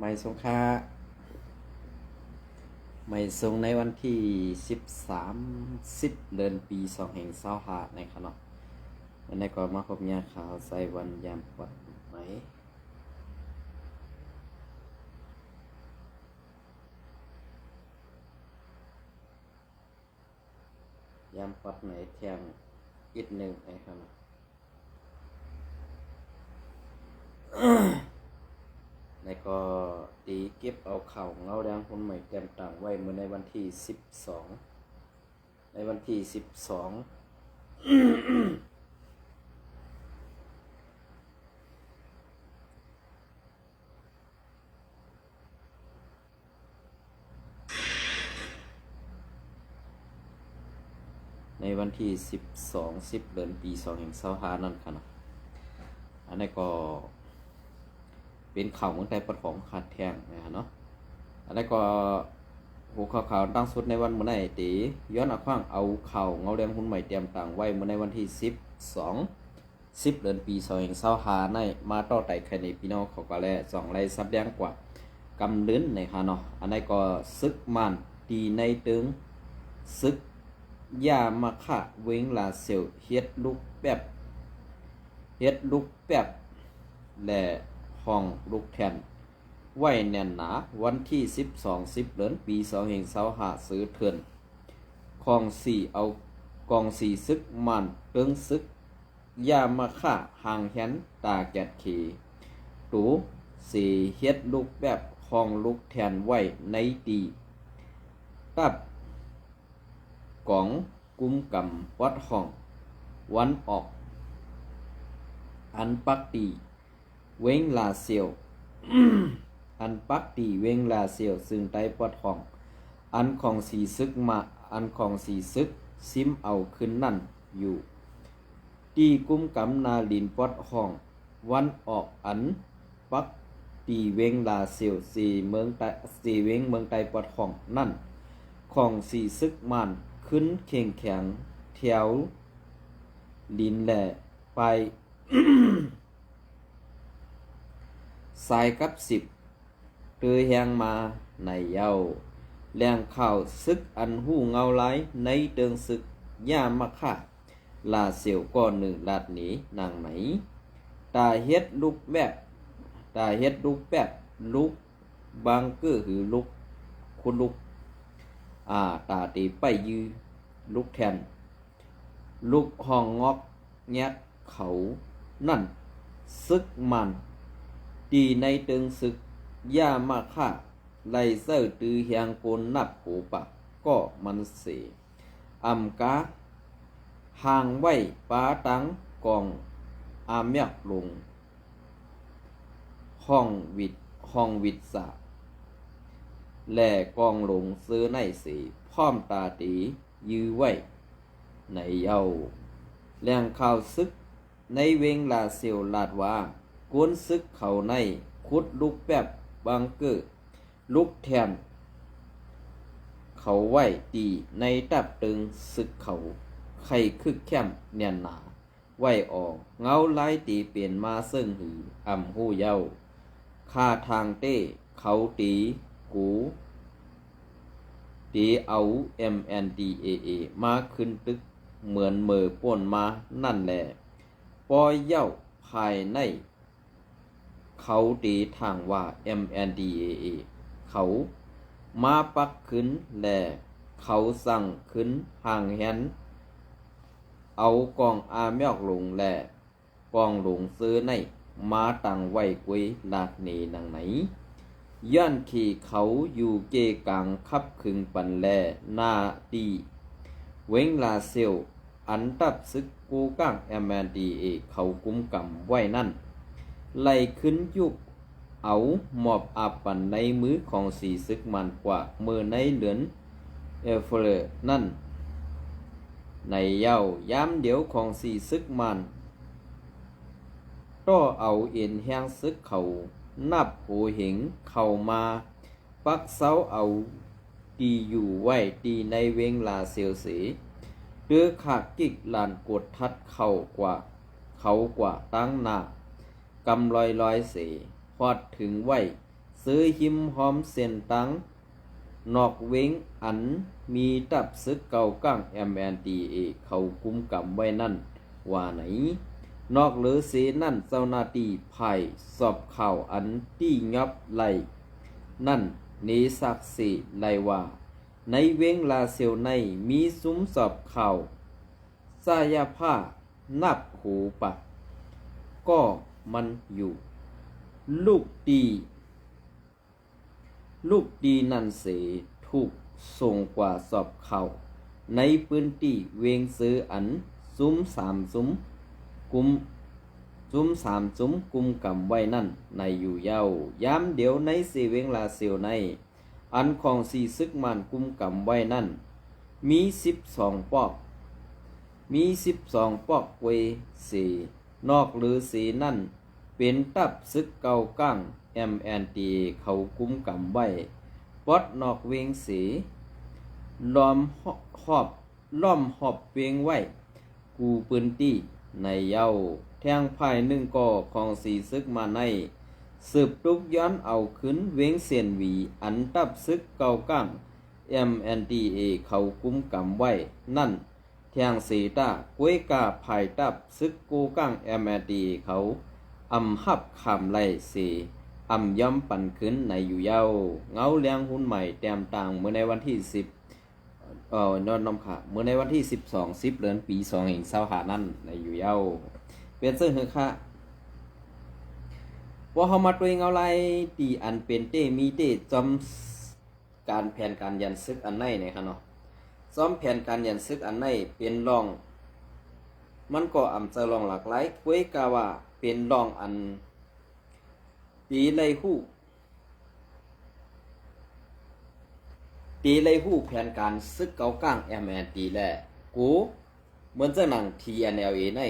ไม่สงค่าไม่ทรงในวันที่13 เดือนปี2525ในขณะวันนี้ก็มาพบเนี่ยข่าวใส่วันยามปัดไหมยามปัดไหนเที่ยงอีกหนึ่งในขณะแล้วก็ตีเก็บเอาเข่าเงาแดงคนใหม่เต็มต่างไว้เมื่อในวันที่12ในวันที่12ในวันที่10 เดือนปี2525นั่นค่ะเนาะอันนี้ก็เป็นข่าวเมืองไทยปฐมขาดแทงนะเนาะอันนี้ก็หัวข่าวตั้งสุดในวันเมื่อไหร่ตีย้อนข้างเอาข่าวเงาแดงหุ้นใหม่เตรียมต่างไว้เมื่อในวันที่10 เดือนปี2525ในมาต่อไต่ใครในพี่น้องเขาก็แล2 ไร่ซับแดงกว่ากำลิ้นในฮะเนาะอันนี้ก็ซึกมันตีในตึงซึกยามาค่าเวงลาเซลเฮ็ดลูกแป๊บและห้องลูกแทนไว้แน่นหนาวันที่10 เดือนปี2525ซื้อเถื่อนของ4เอากอง4ซึกมันเติงซึกยามาค่าห่างแหนตาแกดขีตูสีเฮ็ดลูกแบบห้องลูกแทนไว้ในตีกับกองกุมกำวัดห้องวันออกอันปักตีเวงลาเซียว อันปักตีเวงลาเซียวซึ่งใต้ปอดห้องอันของสีซึกมาอันของสีซึกซิมเอาขึ้นนั่นอยู่ตีกุมกำนาลินปอดห้องวันออกอันปักตีเวงลาเซียวสีเมืองใต้สีเวงเมืองใต้ปอดห้องนั่นของสีซึกมันขึ้นเข่งแข็งแถวลินแหล่ไป สายกับ10ตือแหงมาในเย้าแรงข่าวซึกอันหู้เงาไหลในเติงซึกย่ามาค่าลาเสียวก้อนหนึ่งลาดหนีนางไหนตาเฮ็ดลูกแบบลูกบางเกือหือลูกคุณลูกตาตีไปยือลูกแทนลูกห้องงอกแงะเขานั่นซึกมันตีในเติงซึกย่ามาค่าไลเซอร์ตือเฮียงโกนนับหูปะก็มันเสอำกาห่างไว้ป้าตังกองอาเมียกลงห้องวิดสะแล่กองหลงซื้อในสีพร้อมตาตียื้อไว้ในเย้าแรงข่าวซึกในเวงลาเซียวลาดว่ากวนซึกเขาในคุดลูกแป๊บบางเกอลูกแทนเขาไว้ตีในตับตึงซึกเขาไข่คึกแคมเนียนหนาไว้ออกเงาไล่ตีเปลี่ยนมาซึ่งหือหู้เย้าค่าทางเต้เขาตีกูตีเอา MNDAA มาขึ้นตึกเหมือนเมื่อป่นมานั่นแหละปอยเย้าภายในเขาตีทางว่า MNDAA เขามาปักขึ้นแหละเขาสั่งขึ้นห่างแหนเอากองอาเมียกลงแหละกองหลงซื้อในมาตั้งไว้กุยลาดนีนางไหนย่านขี่เขาอยู่เกกังคับขึงปันแลนาตีเวงลาเซียวอันตับซึกกูก้าง MNDAA เขากุมกำไว้นั่นไล่ขึ้นยุกเอาหมอบอาปันในมือของสีซึกมันกว่ามือในเหลือนเฟลนั่นในเย้าย้ำเดียวของสีซึกมันต่อเอาเอ็นแห้งซึกเขานับหูเหงเข้ามาปักเสาเอาตีอยู่ไว้ตีในเวงลาเซียวสีเดือขาดกิกลานกดทัดเขากว่าตั้งหน้ากำลอยเสพอดถึงไว้ ซื้อหิมหอมเส้นตังนอกเว้งอันมีตับซึกเก่าก้าง MNDA เขากุมกำไว้นั่นว่าไหนนอกหรือเสนั่นเจ้าหน้าที่ภายสอบข่าวอันที่งับไหลนั่นเนสักสิไหลว่าในเว้งลาเซียวในมีซุ้มสอบข่าวสายาผ้านับหูปะก็มันอยู่ลูกดีนั่นเสถูกส่งกว่าสอบข่าวในพื้นที่เวงซื้ออันซุ้มสามซุ้มกุมกำไว้นั่นในอยู่เย้าย้ำเดี๋ยวในเสเวงลาเซียวในอันของสีซึกมันกุมกำไว้นั่นมี12 ปอกเวเสนอกหรือสีนั่นเป็นตับซึกเก่าก้าง MNDA เขากุมกำไว้ปอดนอกเวงสีล้อมหอบเวงไว้กูปืนตี้ในเย้าแทงภายหนึ่งก่อของสีซึกมาในสืบตุกย้อนเอาขึ้นเวงเสียนหวีอันตับซึกเก่าก้าง MNDA เขากุมกำไว้นั่นแทงสีตากวยกาภายตับซึกกูก้าง MNDA เขาอำหับคำไล่สีอำย่ำปั่นขึ้นในอยู่เย้าเงาเลี้ยงหุ้นใหม่แต้มต่างเมื่อในวันที่นอนนำขาเมื่อในวันที่10 เดือนปี2565นั่นในอยู่เย้าเป็นซึ่งคือค่ะว่าเฮามาตัวเงาไรตีอันเป็นเตมีเตจอมการแผนการยันซึกอันไหนเนี่ยค่ะเนาะซ้อมแผนการยันซึกอันไหนเป็นรองมันก็อำจะรองหลากหลายกวยกาว่าเป็นรองอันตีไลหู้แผนการซึกเก่าก้าง MND แหละกูเหมือนจะหนัง TNLA ใน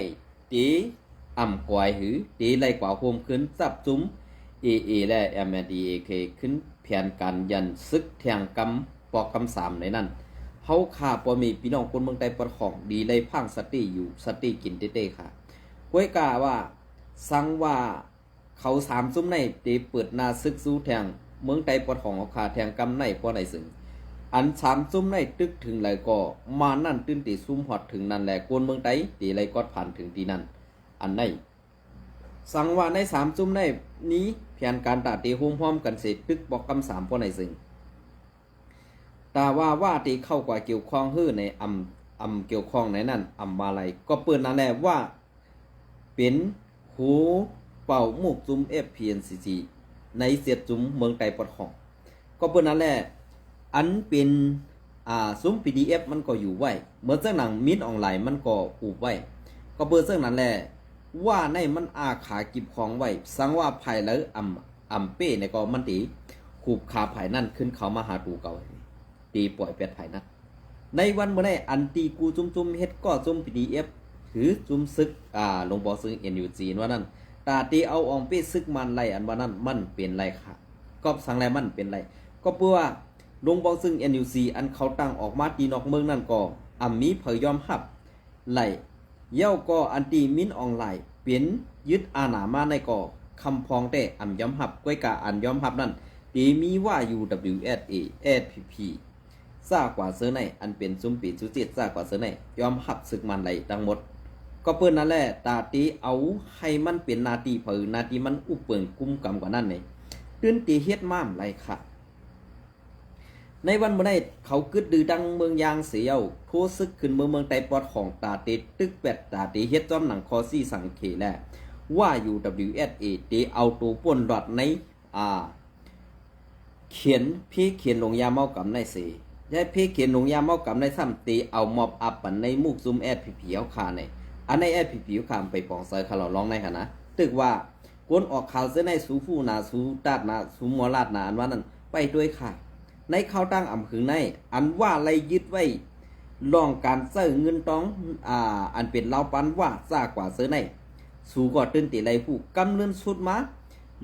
ตีอ่ำกวายหือตีไล่กว่าโฮมขึ้นจับจุ้ม AA และ MNDAK ขึ้นแผนการยันซึกแทงกำปอกกำ3ในนั้นเฮาขาบ่มีพี่น้องคนเมืองใดปะของดีไล่พังสติอยู่สติกินเต้ๆค่ะกวยกาว่าสังว่าเขา3ซุ้มในตีเปิดหน้าซึกสู้แทงเมืองใดปะของเอาขาแทงกำในพอในซึ่งอัน3ซุ้มในตึกถึงไหลก็มานั่นตื้นตีซุ้มฮอดถึงนั่นแหละกวนเมืองใดตีไหลก็ผ่านถึงที่นั่นอันในสั่งว่าใน3ซุ้มในนี้แผนการตาตีโฮมพร้อมกันเสร็จตึกบอกกำ3พอในซึ่งแต่ว่าตีเข้ากว่าเกี่ยวข้องฮื้อในอำเกี่ยวข้องในนั้นอำมาลัยก็เปิดนั่นแหละว่าเป็นหูเป่ามุกจุ้ม FPNCG ในเสียดจุ้มเมืองไตปอดของก็เปิดนั่นแหละอันเป็นซุ้ม PDF มันก็อยู่ไว้เหมือนเจ้าหนังมิดออนไลน์มันก็อุบไว้ก็เปิดเจ้านั่นแหละว่าในมันอาขากิบของไว้สังว่าภายแล้วอำเป้ในก็มันตีขูบขาภายนั่นขึ้นเขามาหาตูเก่าตีปล่อยเป็ดภายนั้นในวันเมื่อไหร่อันตีกูจุ่มเฮ็ดก็จุ่ม PDF ถือจุ่มซึกลงบ่ซึ่ง NUG ว่านั่นตาตีเอาอองเป้ซึกมันไล่อันว่านั้นมันเป็นไรค่ะก็สังไรมันเป็นไรก็เพื่อว่าลงบ่ซึ่ง NUG อันเขาตั้งออกมาตีนอกเมืองนั่นก็มีเผยยอมรับไล่เย้าก็อันตีมินออนไลน์เป็นยึดอาณามาในก็คำพองแต่ยอมรับก้วยกาอันยอมรับนั่นตีมีว่า UWSA SPP ซากว่าเสือในอันเป็นซุ้มปีสุจิตซากว่าเสือในยอมหับศึกมันไหลทั้งหมดก็เปิ้นนั่นแหละตาตีเอาให้มันเป็นนาทีเผยนาทีมันอุปเปิงกุมกำกว่านั้นนี่ตื้นตีเฮ็ดม้ามไหลค่ะในวันเมื่อใดเขากึดดือดังเมืองยางเสียวโทซึกขึ้นเมืองไตปอดของตาตีตึกเป็ดตาตีเฮ็ดจอมหนังคอซี่สังเขแลว่า UWSA ตีเอาตัวป่นรอดในเขียนลงยาเมากำในเสยายเขียนลงยาเมากำในซ้ำตีเอามอบอับปันในมุกซุมแอดผีเอาคาในอันในแอดผีเอาคามไปปองเซอร์คาร์ลร้องในค่ะนะตึกว่ากวนออกข่าวเส้นในสูฟูนาสูตาดนาสูมอลาดนาอันว่านั้นไปด้วยค่ะในข้าวตั้งขึงในอันว่าไรยึดไว้ลองการเสิร์เงินต้องอันเป็นเล่าปันว่าซากว่าเสือในสูก่อตื่นตีไรผู้กำเนินสุดมา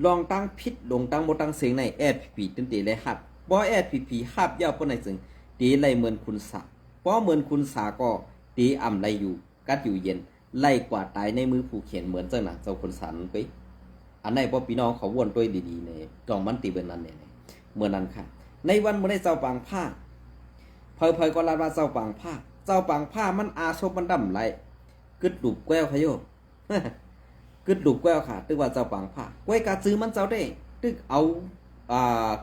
ลองตั้งพิษลงตั้งโมตั้งเสียงในแอดผีตื่นตีไรหับบ่แอดผีหับยาวปนในซึ่งตีไรเหมือนคุณสาเพราะเหมือนคุณสาก็ตีไรอยู่กัดอยู่เย็นไล่กว่าตายในมือผู้เขียนเหมือนเจ้าหนังเจ้าคนสันไป อันไหนบ่พี่น้องเขาวนด้วยดีๆในจองมันติเบิ่นนั้นเนี่ยเมื่อนั้นค่ะในวันมื้อได้เจ้าปางผ้าเผยๆก็ลาว่าเจ้าปางผ้าเจ้าปางผ้ามันอาชบมันดำไหลกึดลูกแก้วขะโย กึดลูกแก้วค่ะตึกว่าเจ้าปางผ้ากล้วยกาซื้อมันเจ้าได้ตึกเอา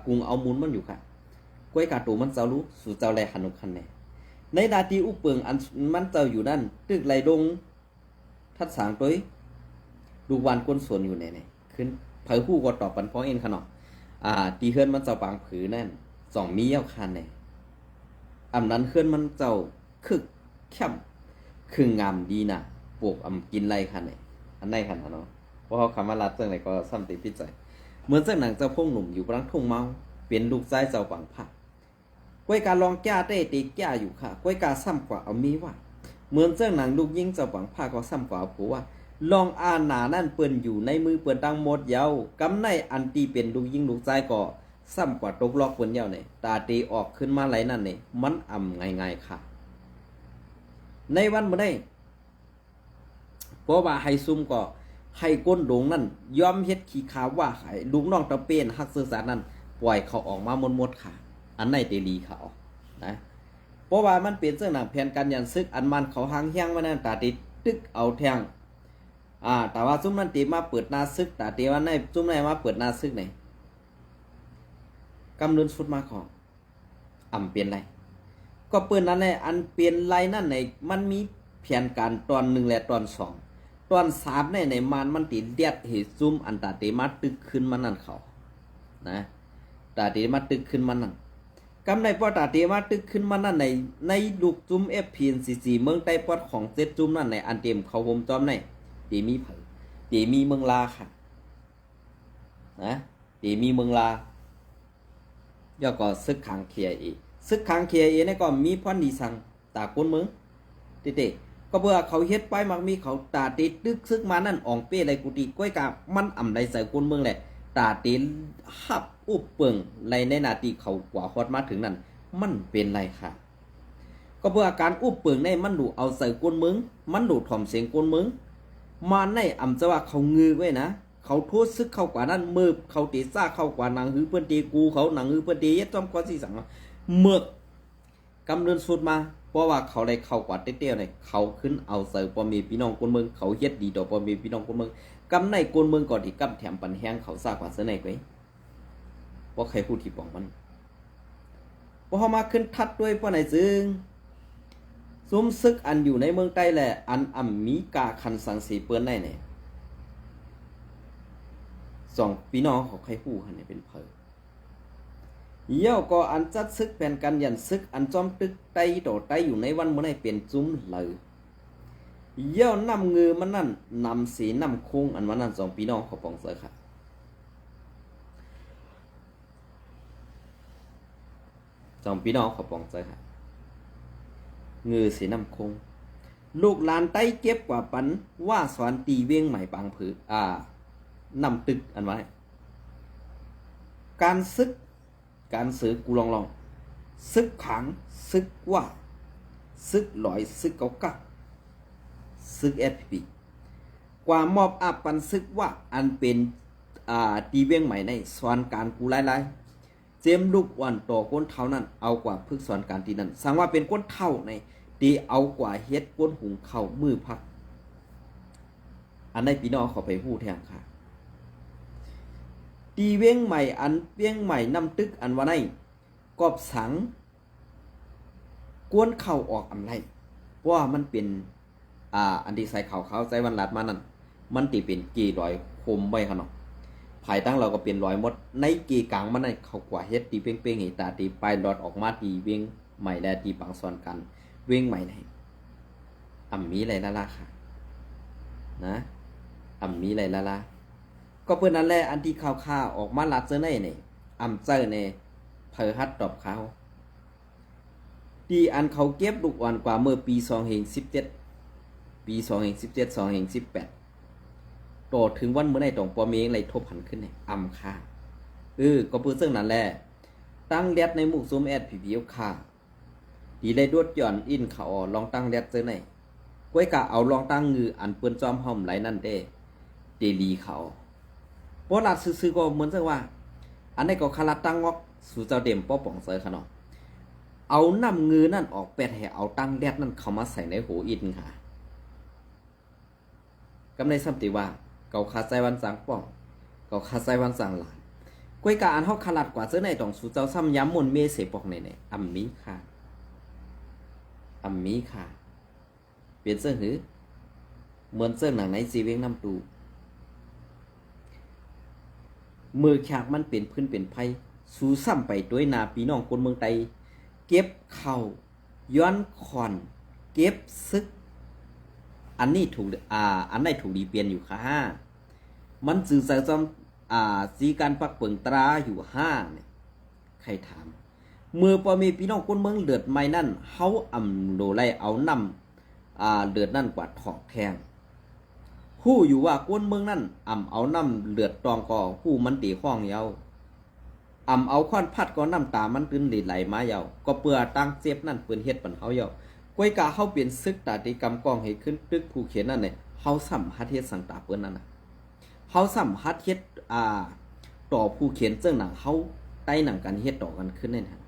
กุ้งเอามูลมันอยู่ค่ะกล้วยกาตูมันเจ้ารู้สู่เจ้าแลหันุคันแน่ในนาทีอุเปิงอันมันเจ้าอยู่นั่นตึกไหลดงทัดสางตัวลูกวานก้นสวนอยู่ไหนขึ้นเผยคู่ก็ตอบปันพ้องเอ็นขนาดตีเฮือนมันเจ้าปางผือนั่น2 มีเย้าคันแน่อำนั้นเฮือนมันเจ้าคึกเข้มคืองามดีน่ะปลูกกินไรคันแน่อันไหนคันเนาะเพราะเขาคำว่ารัดเรื่องไหนก็ซ้ำติพิจัยเหมือนเจ้าหนังเจ้าพงหนุ่มอยู่กลางทุ่งเมาเป็นลูกชายเจ้าปางผักกล้วยกาลองแก้ได้ตีแก้อยู่ค่ะกล้วยกาซ้ำกว่าเอามีว่าเหมือนเจ้าหนังลูกยิ่งเจ้าปางผักก็ซ้ำกว่าเอาผัวว่าลองอาหนานั่นเปิ้นอยู่ในมือเปิ้นตั้งหมดเยาวกำในอันตีเป็นลูกยิ่งลูกชายก็ซ้ำกว่าตกลอกเปิ้นเยาวเนี่ยตาตีออกขึ้นมาไหลนั่นเนี่ยมันง่ายๆค่ะในวันมื้อได้เพราะว่าให้ซุ่มก็ให้ก้นดงนั่นยอมเฮ็ดขี้ขาวว่าให้ลูกน้องตะเป็นฮักซื่อสารนั่นปล่อยเขาออกมาหมดค่ะอันไหนเตลีเขานะเพราะว่ามันเป็นเรื่องหนังแผนการยันซึกอันมันเขาหางเฮียงมานั่นตาติตึกเอาแทงแต่ว่าซุ่มนั้นตีมาเปิดหน้าซึกตาตีว่าในซุ่มไหนมาเปิดหน้าซึกไหนกำเนิดสุดมาของเปลี่ยนไรก็เปิดนั้นแหละอันเปลี่ยนไรนั่นในมันมีแผนการตอน1และตอน2ตอน3ในมันติเดียดเหตุซุ่มอันตาตีมาตึกขึ้นมานั่นเขานะตาตีมาตึกขึ้นมานั่นกำในปอตาตีมาตึกขึ้นมานั่นในลูกจุ่ม FPNCC เมืองใต้ปอดของเซตจุ่มนั่นในอันเต็มเขาวมจอมในตีมีเผยตีมีเมืองลาค่ะนะตีมีเมืองลาย่อก็ซึกขังเคียอีซึกขังเคียอีนี่ก็มีพ่อดีสังตาก้นเมืองเตๆก็เพื่อเขาเฮ็ดไปมักมีเขาตาตีตึกซึกมานั่นอ่องเป้ไรกุฏิก้อยกามันใดใส่ก้นเมืองแหละตาตีหับอุบเปิงไรในนาทีเขากว่าฮอดมาถึงนั่นมันเป็นไรค่ะก็เพื่อการอุบเปิงในมันดูเอาใส่ก้นเมืองมันดูถ่อมเสียงก้นเมืองมาในจะว่าเขางือไว้นะเขาโทษซึกเข้ากว่านั้นมือเขาตีซ่าเข้ากว่าหนังหือเปิ้นตีกูเขาหนังหือเปิ้นตียัดจอมก้อนสีสังเมือกกำเนิดสุดมาเพราะว่าเขาได้เข้ากว่าเตี้ยๆเนี่ยเขาขึ้นเอาเสิร์ฟปอมีพี่น้องคนเมืองเขาเฮ็ดดีต่อปอมีพี่น้องคนเมืองกำในคนเมืองก่อนที่กำแถมปันแห้งเขาซ่ากว่าเสนอไว้เพราะใครพูดที่ปองมันพอเขามาขึ้นทัดด้วยเพราะไหนซึ่งซุ้มซึกอันอยู่ในเมืองใต้แหละอันมีกาคันสังสีเปิ้นได้เนี่ย2พี่น้องเขาใครพูดเนี่ยเป็นเพอเย่าก็อันจัดซึกแผ่นกันยันซึกอันจอมตึกไตต่อไตอยู่ในวันเมื่อไหร่เป็นจุ้มเลยเย่านำเงือมันนั่นนำสีนำคงอันมันนั่น2พี่น้องเขาปองเสือค่ะ2พี่น้องเขาปองเสือค่ะเงือสีนำคงลูกหลานไตเก็บกว่าปันว่าสอนตีเวียงใหม่ปางผือนำตึกอันไว้การซึกการซื้อกูลองซึกขังซึกว่าซึกลอยซึกเกากักซึก FPP กว่ามอบอาปันซึกว่าอันเป็นตีเวียงใหม่ในสอนการกูไล่เจมลูกวันต่อก้นเท่านั้นเอากว่าพึกสอนการที่นั้นสั่งว่าเป็นก้นเท่าในตีเอากว่าเฮ็ดก้นหุงเข่ามือพักอันในพี่น้องเขาไปหู้แทงค่ะตีเวียงใหม่อันเวียงใหม่นำตึกอันว่าในกอบสังกวนเข่าออกไรว่ามันเป็นอันที่ใส่เขาใจวันหลัดมานั่นมันตีเป็นกีรอยคมไว้ขนาดภายตั้งเราก็เป็นรอยมดในกีกลางมันในเขากว่าเฮ็ดตีเป้งๆให้ตาตีปลายหลอดออกมาตีเวียงใหม่และตีปังซ้อนกันเวียงใหม่ในมีอะไรล่ะค่ะนะมีอะไรล่ะก็เพื่อนนั่นแหละอันที่ข่าวออกมาลัดเจอในเนี่ยเจอในเพอฮัดตอบเขาที่อันเขาเก็บลูกอ่อนกว่าเมื่อปี2017ปี2017ต่อถึงวันเมื่อไหร่ตรงปอเมงไหลทบหันขึ้นเนี่ยค่าก็เพื่อซึ่งนั่นแหละตั้งแดดในหมู่ซุมแอดผีผิวค่าดีเลยดวดหย่อนอินเขาลองตั้งแดดเจอในก้วยกะเอาลองตั้งงืออันเปิ้นจอมห่อมไหลนั่นเด้เดลีเขา บ่ลัดซื่อๆก็เหมือนจังว่าอันนี้ก็คาราตั้งงอกสู่เจ้าเต็มป้อป่องเซยค่ะเนาะเอาน้ำเงือนั่นออกแปดให้เอาตั้งแดดนั่นเข้ามาใส่ในหูอินค่ะกำในซ้ำติว่าเกาคาใจวันสังป้องเกาคาใจวันสังหลานกวยกาอันเฮาขลัดกว่าเจ้าในต้องสู่เจ้าซ้ำย้ำมนเมเสปอกในอำมีค่ะอำมีค่ะเปลี่ยนเสื้อหือเหมือนเสื้อหนังในซีเวงน้ำตูมือฉากมันเป็นพื้นเป็นไผสู่ซ้ำไปด้วยนาพี่น้องคนเมืองไตเก็บเข่าย้อนคอนเก็บซึกอันนี้ถูกอันไหนถูกดีเปลี่ยนอยู่ค่ะมันสื่อสารจอมสีการปักเปิงตราอยู่เนี่ยใครถามเมื่อพอมีพี่น้องคนเมืองเลือดไม่นั่นเฮาอำโดไลเอานำเลือดนั่นกว่าถอกแทงฮู้อยู่ว่าคนเมืองนั่นเอานำเลือดตองก่อฮู้มันตีข้องเยาเอาค้อนพัดก็น้ำตามันตื้นไหลมาเยาก็เปื่อตั้งเจ็บนั่นเปื้นเฮ็ดปันเฮาเยากวยกาเฮาเปลี่ยนซึกตาติกรรมกองให้ขึ้นตึกผู้เขียนนั่นเนี่ยเฮาสัมหัดเฮ็ดสังตาเปิ้นนั่นน่ะเฮาสัมหัดเฮ็ดต่อผู้เขียนเจ้าหนังเฮาใต้หนังกันเฮ็ดต่อกันขึ้นนั่นฮะ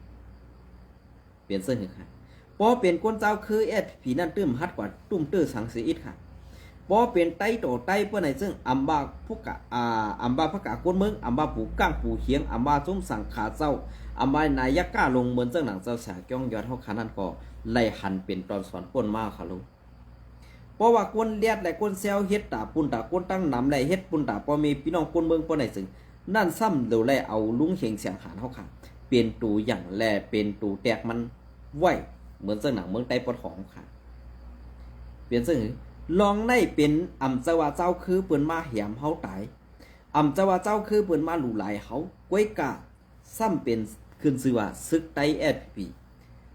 เปลี่ยนเสื้อค่ะพอเป็นคนเจ้าคือผีนั่นตื้มฮัดกว่าตุ้มตื้อสังสีอิดค่ะพอเป็นไต้โตไต้เปิ้นไหนซึ่งอัมบาพุกะอัมบาพระกะกวนเมืองอัมบาปู่ก้างปู่เขียงอัมบาจุ้มสังขาเจ้าอัมบานายก้าลงเหมือนเจ้าหนังเจ้าสาจ้องยอดเฮาคันนั่นก็ไล่หันเป็นตอนสอนป่นมาค่ะลุงเพราะว่ากวนเลียดและกวนเซลเฮ็ดตาปุ่นตากวนตั้งนำและเฮ็ดปุ่นตาพอมีพี่น้องคนเมืองเปิ้นไหนซึ่งนั่นซ้ำเดี๋ยวแลเอาลุงเฮงเสียงหานเฮาค่ะเป็นตูอย่างแลเป็นตูแตกมันไว้เหมือนเจ้าหนังเมืองใต้ปฐมค่ะเปลี่ยนซึ่งลองได้เป็นอำเจ้าว่าเจ้าคือเปิ้นมาแหมเฮาตายอำเจ้าว่าเจ้าคือเปิ้นมาหลู่หลายเฮากวยกะซ้ำเป็นขึ้นชื่อว่าศึกไต้ปี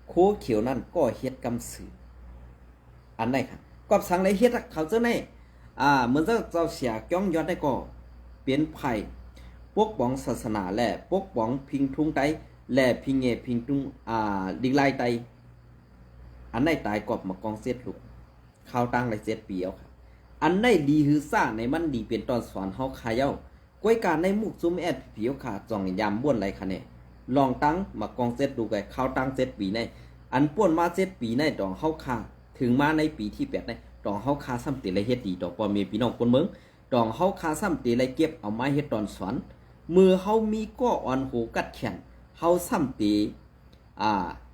โคเขียวนั่นก็เฮ็ดกำสืออันไหนค่ะกอบสังเลยเฮ็ดเขาเจ้าในเหมือนเจ้าเสียจ้องยอดได้ก็เป็นไผ่ปกป้องศาสนาและปกป้องพิงทุงไตและพิงเงพิงทุงดิงไลไตอันไหนตายกอบมากองเสียดลูกข้าวตั้งเลย7 ปีเอาค่ะอันไหนดีฮือซ่าในมันดีเป็นตอนสอนเฮาคาเย้ากวยการในมุกซุ่มผีเอาค่ะจ่องยามบ้วนไรคะเนี่ยลองตั้งมากองเซตดูไงข้าวตั้ง7 ปีในอันป่วนมา7 ปีในดองเฮาคาถึงมาในปีที่8ในดองเฮาคาซ้ำติไรเฮ็ดดีดอกพอมีพี่น้องคนเมืองดองเฮาคาซ้ำติไรเก็บเอามาเฮ็ดตอนสอนมือเฮามีก้ออ่อนหูกัดแขนเฮาซ้ำตี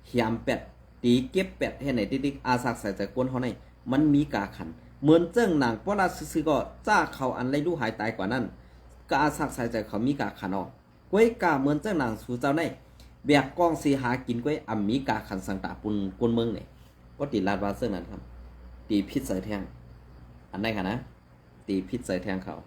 เหียมเป็ดตีเก็บเป็ดให้ไหนติ๊กอาสักใส่ใจกวนเฮาในมันมีกาขันเหมือนเจิ้งหนังปลาซื้อก็จ้าเขาอันไรดูหายตายกว่านั้นกาสักใส่ใจเขามีกาขันออกกวยกาเหมือนเจิ้งหนังสู่เจ้าในแบกกองสีหากินกวยมีกาขันสังตาปุนกวนเมืองเนี่ยก็ตีลาดวาเจิ้งนั้นครับตีพิษใส่แทงอันไหนค่ะนะตีพิษใส่แทงเขา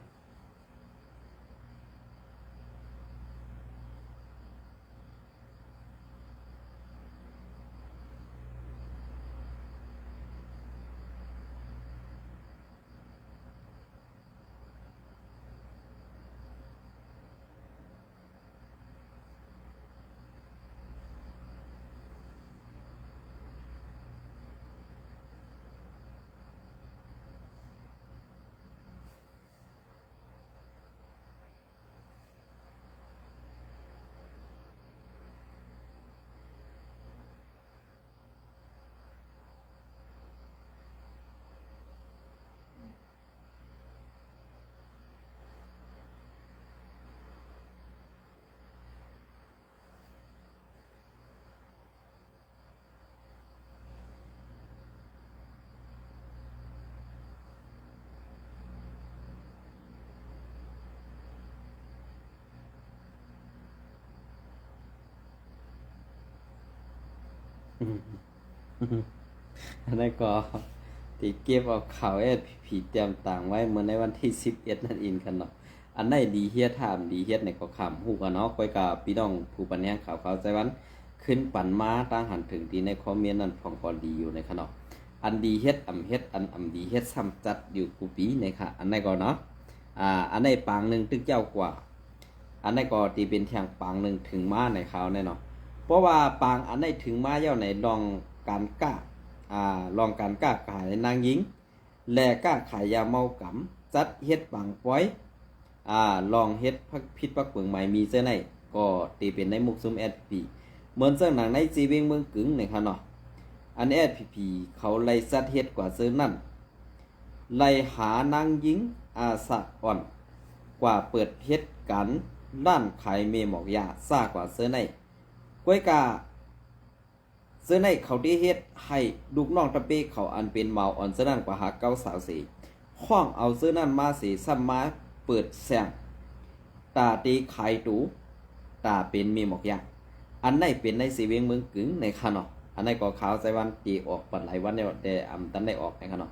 อันนั้นก็ตีเก็บเอาข่าวผีเตรียมต่างไว้เหมือนในวันที่11นั่นเองกันเนาะอันไหนดีเฮ็ดถามดีเฮ็ดในก็คำฮู้กันเนาะก้อยกับพี่น้องผู้ปัญญาข่าวใจวันขึ้นปั่นมาตั้งหันถึงดีในคอมเมนต์นั้นของก็ดีอยู่ในขนาดอันดีเฮ็ดเฮ็ดอันดีเฮ็ดซ้ำจัดอยู่กูปีในค่ะอันไหนก็เนาะอันไหนปางนึงตึกเจ้ากว่าอันไหนก็ตีเป็นแทงปางนึงถึงมาในข่าวแน่เนาะเพราะว่าปางอันไหนถึงมาเย้าในลองการกล้าลองการกล้าขายนางหญิงและกล้าขายยาเมากำจัดเฮ็ดปังป้อย ลองเฮ็ดพักพิษปักเปิงใหม่มีเจ้าไหนก็ตีเป็นในมุกซุม SPP เหมือนเจ้าหนังในจีเวงเมืองกึ่งนะครับเนาะอัน SPP เขาไล่สัตว์เฮ็ดกว่าเจ้านั่นไล่หานางหญิงอาสะอ่อนกว่าเปิดเฮ็ดกันด้านขายเมหมอกยาซ่ากว่าเจ้าไหนก้วยกาเสื้อในเขาได้เฮ็ดให้ลูกน้องตะเปเขาอันเป็นเมาอ่อนเสื้อนั่นกว่าหาเก้าสาวสีข้องเอาเสื้อนั่นมาสีซ้ำมาเปิดแสงตาตีขายตูตาเป็นมีหมอกยางอันไหนเป็นในสีเวียงเมืองกึ่งในคานออันไหนก็ขาวใจวันตีออกปัดหลายวันเนี่ยแต่ตันได้ออกในคานอ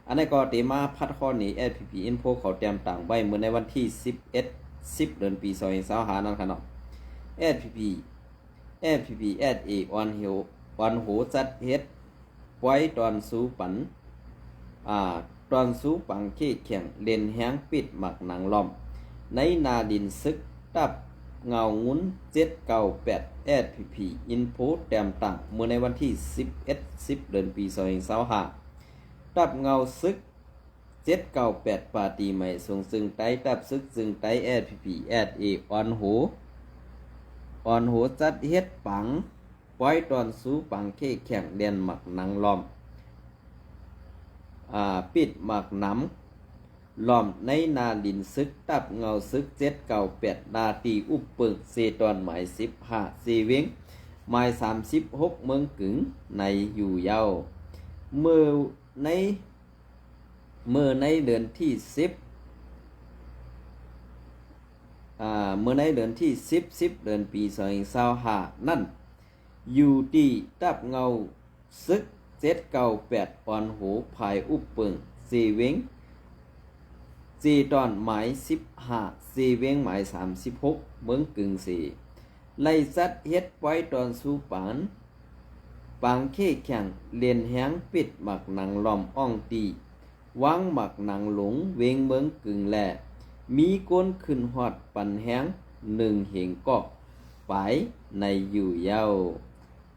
อันไหนก็ตีมาพัดข้อนี้ SPP Info เขาเตรียมต่างไว้เมื่อในวันที่10 เดือนปี2025นั่นคานอ SPP SPA วันโหจัดเฮ็ดไว้ตอนสู้ปันตอนสู้ปังเขี้แข่งเล่นแห้งปิดหมักหนังล้อมในนาดินซึกตับเงางุ้น798 SPP Info แต้มต่างเมื่อในวันที่10 เดือนปี2025ตับเงาซึก798ปาตีใหม่ส่งซึ่งไต้ตับซึกซึ่งไต้ SPP SA อ่อนโหจัดเฮ็ดปังปล่อยตอนสู้ปังเขี้แข่งเล่นหมักหนังล้อมปิดหมักน้ำล้อมในนาดินซึกตับเงาซึก798นาตีอุปปึกเซตอนหมาย15สีเวงหมาย36เมืองกึ่งในอยู่เยาเมื่อในเดือนที่10เมื่อในเดือนที่10 เดือนปี2025นั่นอยู่ที่ตับเงาซึก798ปอนโหภายอุปเปิงสีเวงจีตอนหมาย15สีเวงหมาย36เมืองกึ่งสีไล่จัดเฮ็ดไว้ตอนสู้ปังเขี้แข่งเลียนแห้งปิดหมักหนังล้อมอ่องตีวางหมักหนังหลงเวงเมืองกึ่งแลมีก้นขึ้นฮอดปันแห้ง1เหงกอกไปในอยู่เยา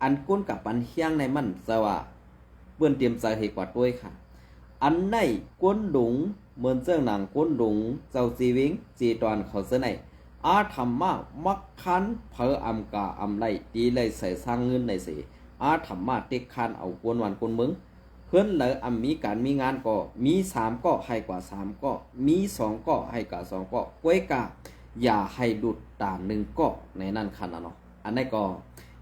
อันก้นกับปันเฮียงในมันสว่าเปื้อนเตรียมใจเหตุกว่าด้วยค่ะอันในก้นหลงเหมือนเจ้าหนังก้นหลงเจ้าจีวิงจีตอนเขาเสนอาธรรมะมักคันเพออำกาอำไลตีเลยใส่สร้างเงินในสิอาธรรมะเต็กคันเอากวนวันกวนมึงเพื่อนเลยมีการมีงานก็มี3ก็ให้กว่า3ก็มี2ก็ให้กว่า2ก็ก้วยกาอย่าให้ดุดตา1ก็ในนั้นคันเนาะอันนี้ก็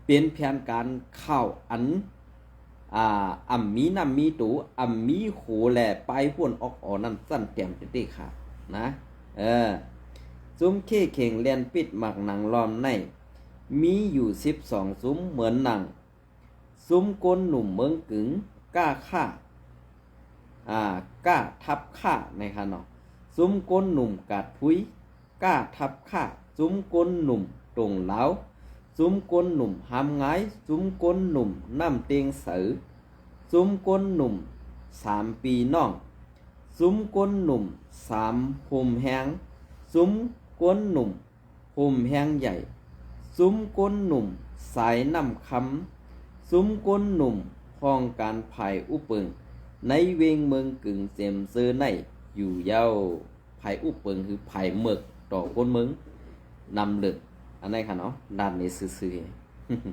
เป็นแผนการเข้าอันมีน้ำมีตูมีโหแหล่ไปพ่นออกนั่นสั้นเต็มติค่ะนะซุ้มเข่เข่งเลียนปิดหมักหนังล้อมในมีอยู่12ซุ้มเหมือนหนังซุ้มก้นหนุ่มเมืองกึ๋งกล้าฆ่ากล้าทับฆ่าในค่ะเนาะซุ้มก้นหนุ่มกาดพุ้ยกล้าทับฆ่าซุ้มก้นหนุ่มตรงเหลาซุ้มก้นหนุ่มหามงายซุ้มก้นหนุ่มน้ำเตียงเสือซุ้มก้นหนุ่ม3ปีน้องซุ้มก้นหนุ่ม3ห่มแห้งซุ้มก้นหนุ่มห่มแห้งใหญ่ซุ้มก้นหนุ่มสายน้ำคำซุ้มก้นหนุ่มห้องการภายอุปึงในเวงเมืองกึ่งเสียมเซอในอยู่เย้าภายอุปึงคือภายเมือกต่อก้นเมืองนำเลึกอันนี้ค่ะเนาะด้านนี้ซื่อ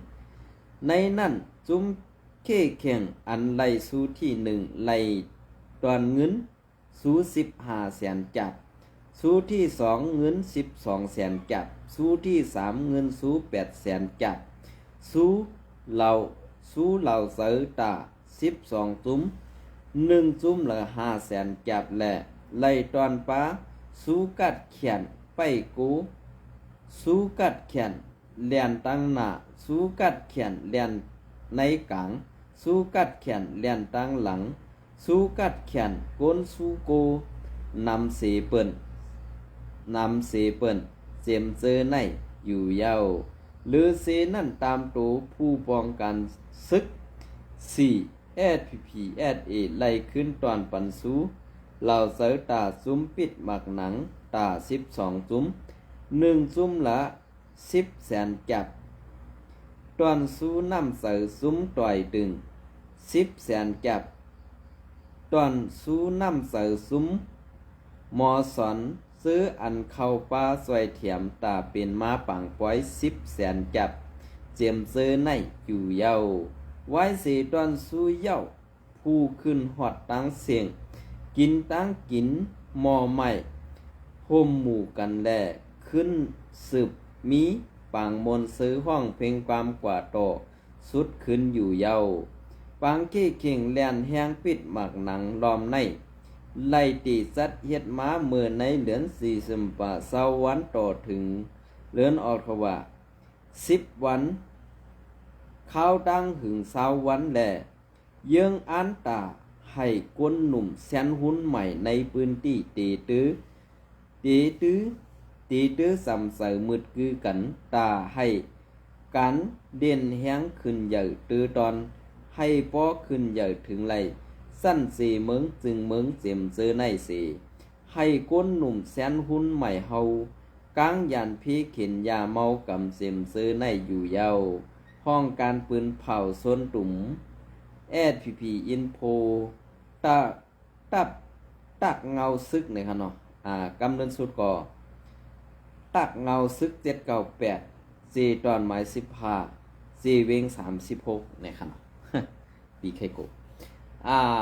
ๆในนั่นจุ้มเข่แข่งอันไล่สู้ที่1ไล่ตอนเงินสู้15แสนจัดสู้ที่2เงิน12แสนจัดสู้ที่3เงินสู้8แสนจัดสู้เราเสือตา12จุ้ม1จุ้มละ5แสนจับและไล่ตอนป้าสู้กัดเขียนไปกูสู้กัดเขียนเลียนตั้งหน้าสู้กัดเขียนเลียนในกลางสู้กัดเขียนเลียนตั้งหลังสู้กัดเขียนก้นสู้โกนำเสเปิ้นเจียมเจอในอยู่เย้าหรือเสนั่นตามตัวผู้ป้องกันซึก4 SPP SA ไล่ขึ้นตอนปันสู้เหล่าเสือตาซุ้มปิดหมักหนังตา12จุ้ม1จุ้มละ10แสนจับตอนสู้น้ำเสือซุ้มต่อยดึง10แสนจับตอนสู้น้ำเสือซุ้มมอสอน ซื้ออันเข้าป้าสวยเถียมตาเป็นมาปังป้อย10 แสนจับเจียมซื้อในอยู่เย้าไว้สีตอนสู้เย้าผู้ขึ้นหอดตั้งเสียงกินตั้งกินหม้อใหม่ห่มหมู่กันแลขึ้นสืบมีปางมนซื้อห้องเพลงความกว่าโตสุดขึ้นอยู่เย้าปางเก้เข่งแลนแห้งปิดหมักหนังล้อมในไล่ตีสัตว์เฮ็ดม้าเมื่อในเหลือนสี่สมปะเศร้าวันต่อถึงเหลือนออกเขาว่า10 วันข้าวดังหึงเศร้าวันแลเยื่องอันตาให้ก้นหนุ่มแสนหุ้นใหม่ในพื้นที่ตีตื้อสำเสริมืดคือกันตาให้กันเด่นแห้งขึ้นใหญ่ตื้อตอนให้ป้อขึ้นใหญ่ถึงไหลสั้นสีเมืองจึงเมืองเจียมเจอในสีให้ก้นหนุ่มแสนหุ้นใหม่เฮากางยานพีเข็นยาเมากำเจียมเจอในอยู่เยาห้องการปืนเผาซนตุ่มSPP อินโฟตักเงาซึกเนี่ยครับเนาะกำเนิดสุดก็ตักเงาซึก798 4 ตอนหมาย15 4 เวง36เนี่ยครับเนาะ ปีไคโก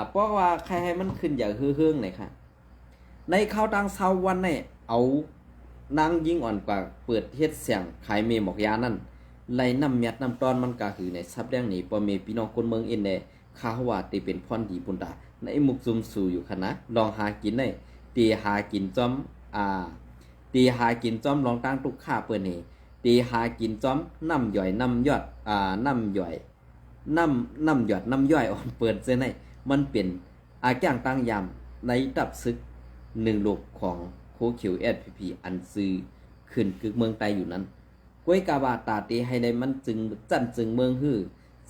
เพราะว่าใครให้มันขึ้นอย่างเฮืองๆเนี่ยค่ะในข้าวตังเช้าวันเนี่ยเอานางยิงอ่อนกว่าเปิดเฮ็ดเสียงขายเมหมอกยานั่นไล่น้ำเม็ดน้ำตอนมันก็คือในซับแดงนี้ปอเมพี่น้องคนเมืองเอ็นเดข้าว่าตีเป็นพรดีปุ่นตาในมุกซุมสู่อยู่คณะลองหากินได้ตีหากินจอมตีหากินจอมลองตั้งทุกข้าเปิ้นนี่ตีหากินจอมน้ำย่อยน้ำยอดน้ำย่อยน้ำหยอดน้ำย่อยอ่อนเปิดเส้นให้มันเป็นแก้งตั้งยามในดับซึก1 ลูกของโคคิว SPP อันซื้อขึ้นกึกเมืองไตอยู่นั้นก้วยกาบาตาเตให้ได้มันจึงจั่นจึงเมืองฮื้อ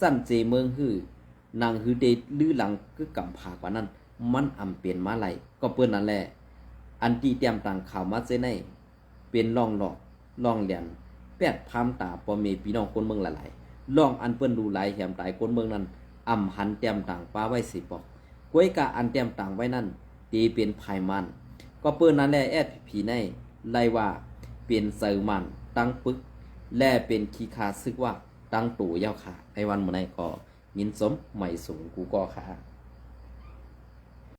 สั่นเจเมืองฮื้อนางฮื้อเดลื้อหลังคือกำผากว่านั้นมันอำเป็นมาไหลก็เปิ้นนั่นแหละอันที่เตรียมต่างข่าวมาเส้นให้เป็นล่องหลอกล่องเหรียญแปดพามตาปอเมพี่น้องคนเมืองหลายๆล่องอันเปิ้นดูหลายแถมตายคนเมืองนั้นหันเตรียมต่างป้าไว้สิปอกก้วยกาอันเตรียมต่างไว้นั่นตีเป็นภายมันก็เปิ้นนั่นแหละSPPในไล่ว่าเป็นเซอร์มันตั้งปึกและเป็นคีคาซึกว่าตั้งตู่เย้าขาไอวันเมื่อไหร่ก็ยินสมไม่สูงกูก็ขา